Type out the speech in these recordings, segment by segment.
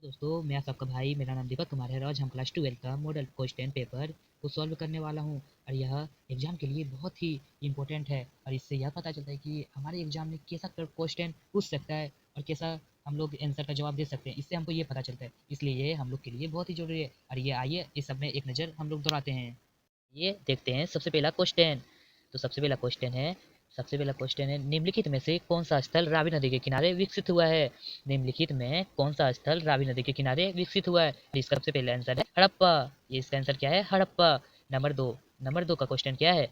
दोस्तों मैं सबका भाई मेरा नाम दीपक कुमार है। आज हम क्लास 12 का मॉडल क्वेश्चन पेपर को सॉल्व करने वाला हूं और यह एग्जाम के लिए बहुत ही इम्पोर्टेंट है और इससे यह पता चलता है कि हमारे एग्जाम में कैसा क्वेश्चन पूछ सकता है और कैसा हम लोग आंसर का जवाब दे सकते हैं। इससे हमको ये पता चलता है, इसलिए ये हम लोग के लिए बहुत ही जरूरी है। और ये आइए इस सब में एक नज़र हम लोग दोहराते हैं। ये देखते हैं सबसे पहला क्वेश्चन। तो सबसे पहला क्वेश्चन है निम्नलिखित में से कौन सा स्थल रावी नदी के किनारे विकसित हुआ है। निम्नलिखित में कौन सा स्थल रावी नदी के किनारे विकसित हुआ है। इसका सबसे पहला आंसर है हड़प्पा। ये इसका आंसर क्या है? हड़प्पा। नंबर 2 का क्वेश्चन क्या है?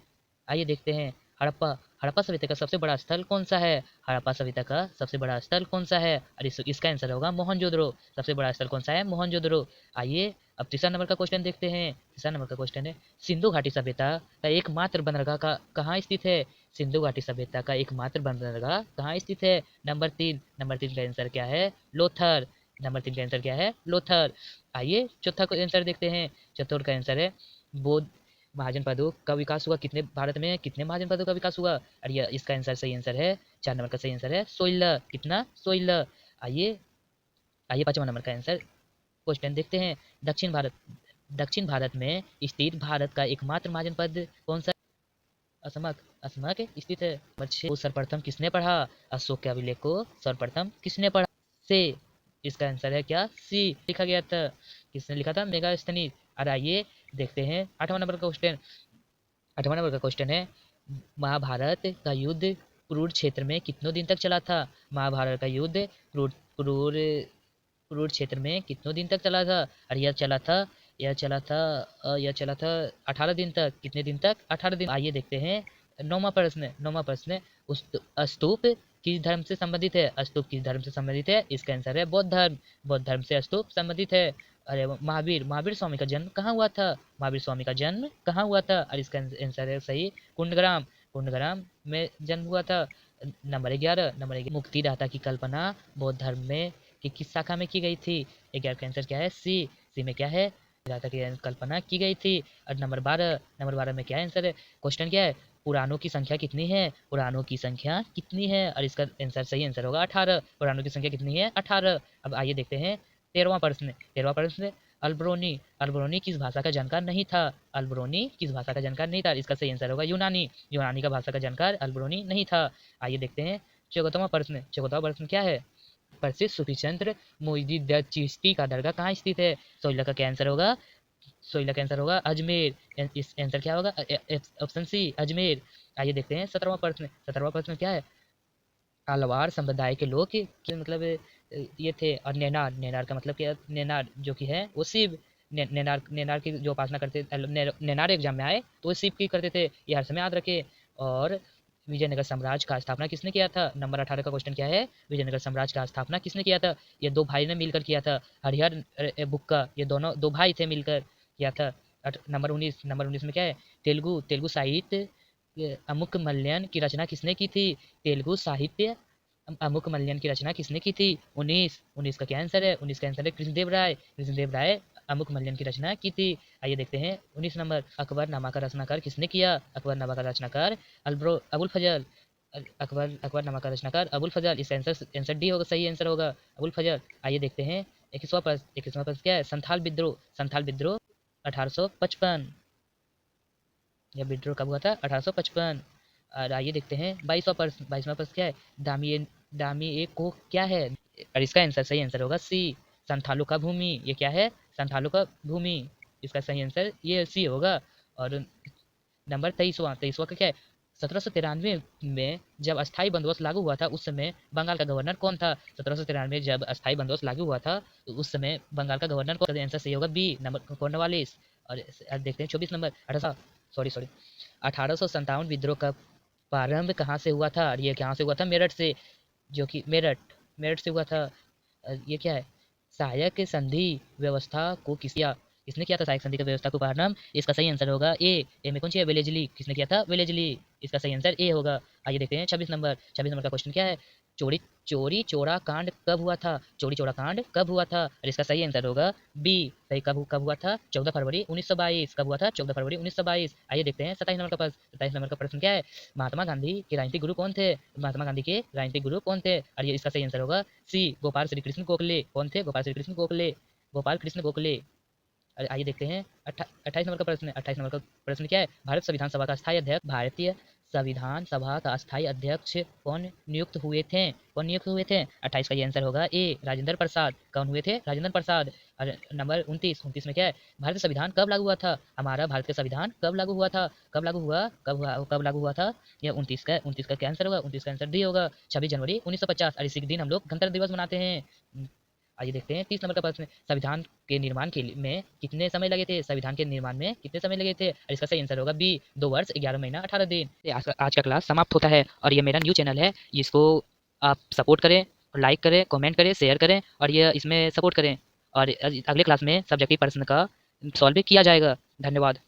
आइए देखते हैं। हड़प्पा हड़प्पा सभ्यता का सबसे बड़ा स्थल कौन सा है? हड़प्पा सभ्यता का सबसे बड़ा स्थल कौन सा है? और इसका आंसर होगा मोहनजोदड़ो। सबसे बड़ा स्थल कौन सा है? मोहनजोदड़ो। आइए अब तीसरा नंबर का क्वेश्चन देखते हैं। तीसरा नंबर का क्वेश्चन है सिंधु घाटी सभ्यता का एकमात्र बंदरगाह का कहाँ स्थित है। सिंधु घाटी सभ्यता का एकमात्र बंदरगाह कहाँ स्थित है? नंबर 3 का आंसर क्या है? लोथर। नंबर 3 का आंसर क्या है? लोथर। आइए चौथा का आंसर देखते हैं। चतुर्थ का आंसर है बौद्ध महाजनपदों का विकास हुआ कितने भारत में कितने महाजनपदों का विकास हुआ। और यह इसका आंसर सही आंसर है 4 नंबर का सही आंसर है 16। कितना? 16। आइए आइए 5वां नंबर का आंसर क्वेश्चन देखते हैं। दक्षिण भारत में स्थित भारत का एकमात्र महाजनपद कौन सा? असमक असमक स्थित है। नंबर 6 को सर्वप्रथम किसने पढ़ा? अशोक के अभिलेख को सर्वप्रथम किसने पढ़ा? से। इसका आंसर है क्या? सी लिखा गया था। किसने लिखा था? मेगास्थनीज। और आइए देखते हैं 8वां नंबर का क्वेश्चन है महाभारत का युद्ध क्रूर क्षेत्र में कितनों दिन तक चला था। महाभारत का युद्ध क्रूर क्रूर क्रूर क्षेत्र में कितनों दिन तक चला था। और यह चला था 18 दिन तक। कितने दिन तक? 18 दिन। आइए देखते हैं 9वां प्रश्न स्तूप किस धर्म से संबंधित है? स्तूप किस धर्म से संबंधित है? इसका आंसर है बौद्ध धर्म से स्तूप संबंधित है। अरे महावीर स्वामी का जन्म कहाँ हुआ था? महावीर स्वामी का जन्म कहाँ हुआ था? और इसका आंसर है सही कुंडग्राम में जन्म हुआ था। नंबर 11 मुक्तिदाता की कल्पना बौद्ध धर्म में कि किस शाखा में की गई थी? 11 का आंसर क्या है? सी में क्या है? दाता की कल्पना की गई थी। और नंबर 12 में क्या आंसर है? क्वेश्चन क्या है? पुराणों की संख्या कितनी है? पुराणों की संख्या कितनी है? और इसका आंसर सही आंसर होगा 18। पुराणों की संख्या कितनी है? 18। अब आइए देखते हैं 13वां प्रश्न अल्बरोनी किस भाषा का जानकार नहीं था? अल्बरोनी किस भाषा का जानकार नहीं था? इसका सही आंसर होगा यूनानी का भाषा का जानकार अल्बरोनी नहीं था। आइए देखते हैं 14वां प्रश्न क्या है? प्रसिद्ध सूफी संत मोइनुद्दीन चिश्ती का दरगाह कहाँ स्थित है? 16 का आंसर होगा अजमेर। इस आंसर क्या होगा? Option C Ajmer. आइए देखते हैं 17वां प्रश्न क्या है? अलवार संप्रदाय के लोग मतलब ये थे। और नेनार का मतलब क्या? नेनार जो कि है वो शिव। नेनार की जो उपासना करते नेनार एग्जाम में आए तो वो शिव की करते थे, ये हर समय याद रखे। और विजयनगर साम्राज्य का स्थापना किसने किया था? नंबर 18 का क्वेश्चन क्या है? विजयनगर साम्राज्य का स्थापना किसने किया था? ये दो भाई ने मिलकर किया था। हरिहर बुक्का, ये दोनों दो भाई थे मिलकर किया था। नंबर 19 में क्या है? तेलुगु साहित्य अमुक मल्यन की रचना किसने की थी? तेलुगु साहित्य अमुक मल्यन की रचना किसने की थी? 19 का क्या आंसर है? 19 का आंसर है कृष्णदेव राय अमुक मल्यन की रचना की थी। आइए देखते हैं 19 नंबर अकबरनामा का रचनाकार किसने किया? अकबरनामा का रचनाकार अबुल फजल। अकबरनामा का रचनाकार अबुल फजल। इसका आंसर डी होगा, सही आंसर होगा अबुल फजल। आइए देखते हैं 21वां प्रश्न क्या है? संथाल विद्रोह 1855। यह विद्रोह कब हुआ था? 1855। और आइए देखते हैं 22वां प्रश्न क्या है? दामी ए को क्या है? और इसका आंसर सही आंसर होगा सी संथालों का भूमि। ये क्या है? संथालों का भूमि। इसका सही आंसर ये सी होगा। और नंबर 23वां का क्या है? 1793 में जब अस्थाई बंदोबस्त लागू हुआ था उस समय बंगाल का गवर्नर कौन था? 1793 जब अस्थाई बंदोबस्त लागू हुआ था तो उस समय बंगाल का गवर्नर कौन? आंसर सही होगा बी नंबर कॉर्नवालिस। और देखते हैं 24 नंबर 1857 विद्रोह का प्रारंभ कहाँ से हुआ था? और ये कहाँ से हुआ था? मेरठ से। जो कि मेरठ से हुआ था। ये क्या है? सहायक संधि व्यवस्था को किसने किया था? सहायक संधि की व्यवस्था को प्रारंभ। इसका सही आंसर होगा ए में कौन सी है? वेलेजली। किसने किया था? वेलेजली। इसका सही आंसर ए होगा। आइए देखते हैं 26 नंबर का क्वेश्चन क्या है? चौड़ी चोरी चोरा कांड कब हुआ था? चोरी चोरा कांड कब हुआ था? और इसका सही आंसर होगा बी। सही कब हुआ था? 14 फरवरी 1922। कब हुआ था? 14 फरवरी 1922। आइए देखते हैं 27 नंबर का प्रश्न। 27 नंबर का प्रश्न क्या है? महात्मा गांधी के राजनीतिक गुरु कौन थे? महात्मा गांधी के राजनीतिक गुरु कौन थे? और ये इसका सही आंसर होगा सी, गोपाल श्री कृष्ण गोखले। कौन थे? गोपाल श्री कृष्ण गोखले। गोपाल कृष्ण गोखले। आइए देखते हैं 28 नंबर का प्रश्न। 28 नंबर का प्रश्न क्या है? भारत संविधान सभा का स्थायी अध्यक्ष, भारतीय संविधान सभा का स्थायी अध्यक्ष कौन नियुक्त हुए थे? कौन नियुक्त हुए थे? 28 का ये आंसर होगा ए, राजेंद्र प्रसाद। कौन हुए थे? राजेंद्र प्रसाद। और नंबर 29 में क्या है? भारतीय संविधान कब लागू हुआ था? हमारा भारत का संविधान कब लागू हुआ था? कब लागू हुआ था? यह 29 का क्या आंसर होगा? 29 का आंसर डी होगा, 26 जनवरी 1950। और इसी दिन हम लोग गणतंत्र दिवस मनाते हैं। आइए देखते हैं 30 नंबर का प्रश्न। संविधान के निर्माण में कितने समय लगे थे? संविधान के निर्माण में कितने समय लगे थे? और इसका सही आंसर होगा बी, 2 वर्ष 11 महीना 18 दिन। आज का क्लास समाप्त होता है और ये मेरा न्यू चैनल है, इसको आप सपोर्ट करें, लाइक करें, कमेंट करें, शेयर करें और ये इसमें सपोर्ट करें। और अगले क्लास में सब्जेक्टिव प्रश्न का सॉल्व भी किया जाएगा। धन्यवाद।